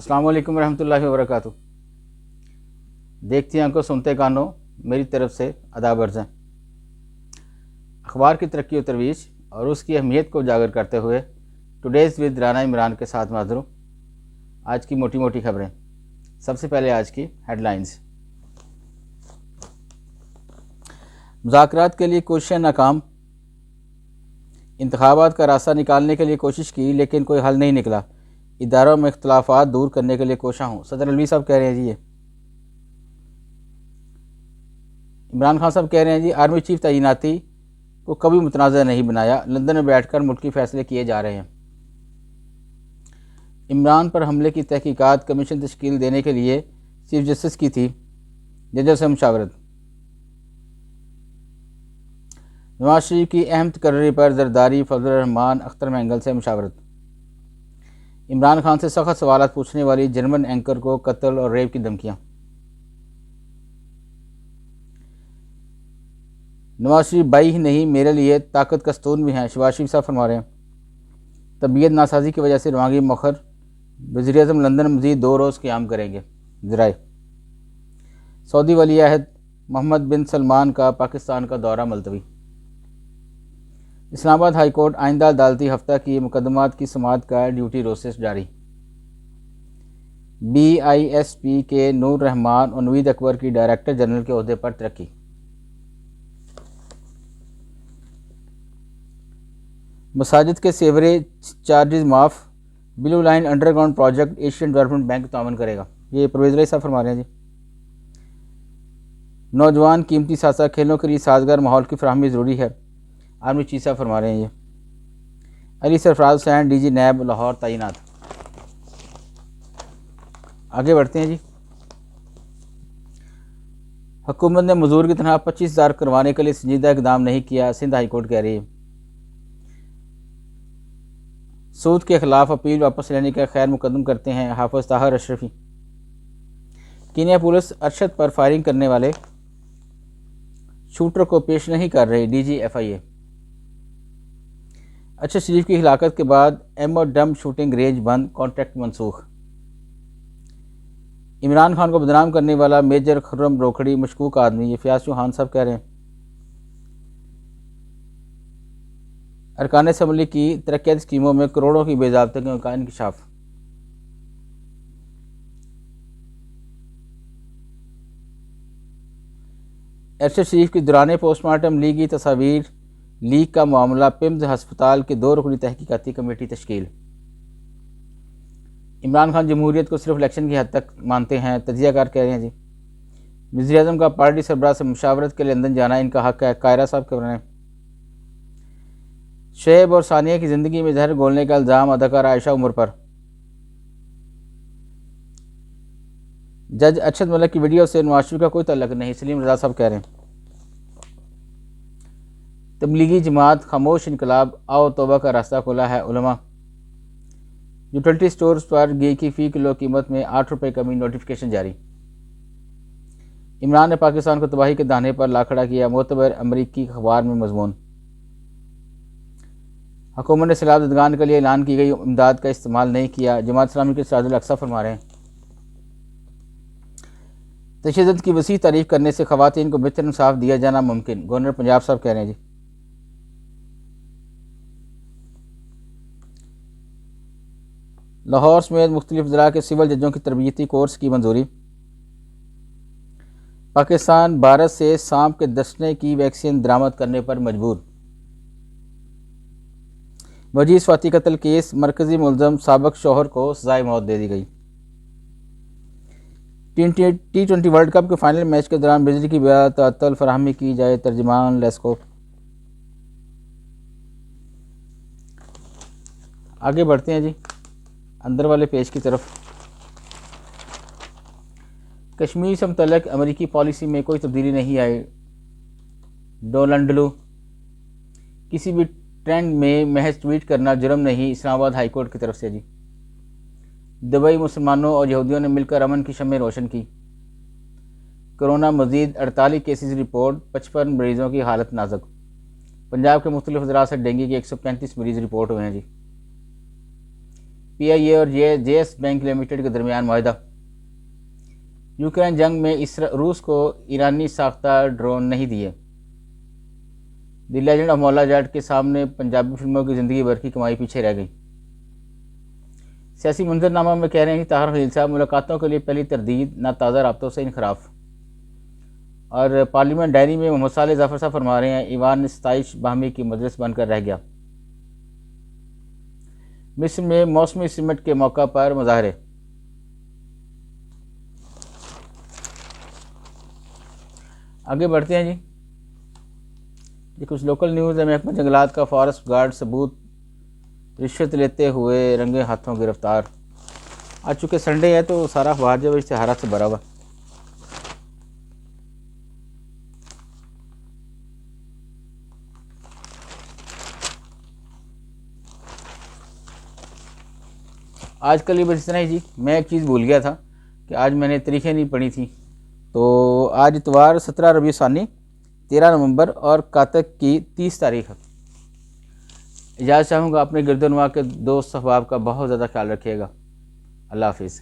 अस्सलाम वालेकुम रहमतुल्लाहि व बरकातुहू। देखती आंखों सुनते कानों, मेरी तरफ से आदाब अर्ज़ हैं। अखबार की तरक्की व तरवीज और उसकी अहमियत को उजागर करते हुए टुडेज़ विद राना इमरान के साथ हाज़िर हूँ। आज की मोटी मोटी खबरें। सबसे पहले आज की हेडलाइंस। मुज़ाकरात के लिए कोशिशें नाकाम। इंतखाबात का रास्ता निकालने के लिए कोशिश की लेकिन कोई हल नहीं निकला। इदारों में इख्तलाफात दूर करने के लिए कोशा हूँ, सदर अलवी साहब कह रहे हैं जी। ये इमरान खान साहब कह रहे हैं जी, आर्मी चीफ तैनाती को कभी मुतनाज़ा नहीं बनाया, लंदन में बैठकर मुल्की फ़ैसले किए जा रहे हैं। इमरान पर हमले की तहकीकात कमीशन तश्कील देने के लिए चीफ जस्टिस की थी जजों से मुशावरत। नवाज शरीफ की अहम तकर्री पर जरदारी फजल रहमान अख्तर मैंगल से मुशावरत। इमरान खान से सख्त सवाल पूछने वाली जर्मन एंकर को कत्ल और रेप की धमकियां। नवाज शरीफ भाई ही नहीं, मेरे लिए ताकत का स्तून भी हैं, शहबाज शरीफ साहब फरमा रहे हैं। तबीयत नासाजी की वजह से रवांगी मौखर, वज़ीर-ए-आज़म लंदन मज़ीद 2 रोज़ क़याम करेंगे। ज़राए सऊदी वली अहद मोहम्मद बिन सलमान का पाकिस्तान का दौरा मुलतवी। इस्लामाबाद हाई कोर्ट आइंदा अदालती हफ्ता की मुकदमात की समाअत का ड्यूटी रोसेस जारी। BISP के नूर रहमान और नवीद अकबर की डायरेक्टर जनरल के ओहदे पर तरक्की। मसाजिद के सेवरेज चार्जेस माफ़, blue line underground project Asian Development Bank तावन करेगा। ये परवेज़ रईस साहब फरमा रहे हैं जी। नौजवान कीमती सासा खेलों के लिए साजगार माहौल की फराहमी ज़रूरी है, आर्मी चीफ साहब फरमा रहे हैं। ये अली सरफराज हुसैन DG नैब लाहौर तैनात। आगे बढ़ते हैं जी। हुकूमत ने मजदूर की तनख्वाह 25,000 करवाने के लिए संजीदा इकदाम नहीं किया, सिंध हाई कोर्ट कह रही है। सूद के खिलाफ अपील वापस लेने का खैर मुकदम करते हैं हाफिज ताहिर अशरफी। कीनिया पुलिस अरशद पर फायरिंग करने वाले शूटर को पेश नहीं कर रही, DG FIA। अरशद शरीफ की हिलाकत के बाद एमओ डम शूटिंग रेंज बंद, कॉन्ट्रैक्ट मनसूख। इमरान खान को बदनाम करने वाला मेजर खुर्रम रोखड़ी मशकूक आदमी, ये फयाज चौहान साहब कह रहे हैं। अरकान असम्बली की तरक्याती स्कीमों में करोड़ों की बेज़ाब्तगी का इंकशाफ। अरशद शरीफ की दौरान पोस्टमार्टम ली गई तस्वीर लीक का मामला, पिम्स हस्पताल की 2 रुकनी तहकीकाती कमेटी तश्कील। इमरान खान जमहूरियत को सिर्फ इलेक्शन की हद तक मानते हैं, तजियाकार कह रहे हैं जी। वज़ीर-ए-आज़म का पार्टी सरबराह से मुशावरत के लिए लंदन जाना इनका हक है, कायरा साहब कह रहे हैं। शुएब और सानिया की ज़िंदगी में जहर घोलने का इल्ज़ाम अदाकारा आयशा उमर पर। जज अरशद मलिक की वीडियो से नवाज शरीफ का कोई तल्लुक नहीं, सलीम रज़ा साहब कह रहे हैं। तबलीगी जमात खामोश इनकलाब, आओ तौबा का रास्ता खोला है उलमा। यूटिलिटी स्टोर्स पर घी की फ़ी किलो कीमत में 8 रुपये कमी, नोटिफिकेशन जारी। इमरान ने पाकिस्तान को तबाही के दाने पर ला खड़ा किया, मोतबर अमरीकी अखबार में मजमून। हुकूमत ने सैलाब ज़दगान के लिए ऐलान की गई इमदाद का इस्तेमाल नहीं किया, जमात इस्लामी के सिराजुल अक्सा फरमा रहे हैं। तशद्दुद की वसी तारीफ करने से ख़वातीन को बेहतर इंसाफ दिया जाना मुमकिन, गवर्नर पंजाब साहब कह रहे हैं जी। लाहौर समेत मुख्तलिफ ज़िला के सिविल जजों की तरबियती कोर्स की मंजूरी। पाकिस्तान भारत से सांप के दसने की वैक्सीन दरामद करने पर मजबूर। वजीर स्वाति कत्ल केस मरकजी मुलजम साबिक शौहर को सजाए मौत दे दी गई। T20 वर्ल्ड कप के फाइनल मैच के दौरान बिजली की बेतअत्तल फराहमी की जाए, तर्जमान लेस्को। आगे बढ़ते हैं जी अंदर वाले पेज की तरफ। कश्मीर से मुतल्लिक अमेरिकी पॉलिसी में कोई तब्दीली नहीं आई, डोनाल्ड लू। किसी भी ट्रेंड में महज ट्वीट करना जुर्म नहीं, इस्लामाबाद हाई कोर्ट की तरफ से जी। दुबई मुसलमानों और यहूदियों ने मिलकर अमन की शम्में रोशन की। कोरोना मजीद 48 केसेस रिपोर्ट, 55 मरीजों की हालत नाजुक। पंजाब के मुख्तलिफ ज़िला से डेंगू के 135 मरीज रिपोर्ट हुए हैं जी। PIA और JS बैंक लिमिटेड के दरमियान मुआहदा। यूक्रेन जंग में रूस को ईरानी साख्ता ड्रोन नहीं दिए। द लेजेंड ऑफ मौला जाट के सामने पंजाबी फिल्मों की ज़िंदगी भर की कमाई पीछे रह गई। सियासी मंजरनामा में कह रहे हैं कि ताहिर खलील साहब मुलाकातों के लिए पहली तरदीद ना ताज़ा राब्तों से इनखराफ। और पार्लियामेंट डायरी में मोहम्मद सालेह जाफर साहब फरमा रहे हैं ईवान ने 27 बाहमी की मजलिस बनकर रह गया। मिस्र में मौसमी सिमट के मौका पर मुजाहरे। आगे बढ़ते हैं जी। ये कुछ लोकल न्यूज़ है। महकमा जंगलात का फॉरेस्ट गार्ड सबूत रिश्वत लेते हुए रंगे हाथों गिरफ्तार। आज चूँकि संडे है तो सारा अखबार जो है इश्तिहारात से भरा हुआ। आज कल ये बस इतना ही जी। मैं एक चीज़ भूल गया था कि आज मैंने तारीखें नहीं पढ़ी थी। तो आज इतवार 17 रबी सानी 13 नवंबर और कातक की 30 तारीख है। इजाज़त चाहूँगा। अपने गिरदोनवा के दोस्त अहबाब का बहुत ज़्यादा ख्याल रखिएगा। अल्लाह हाफिज़।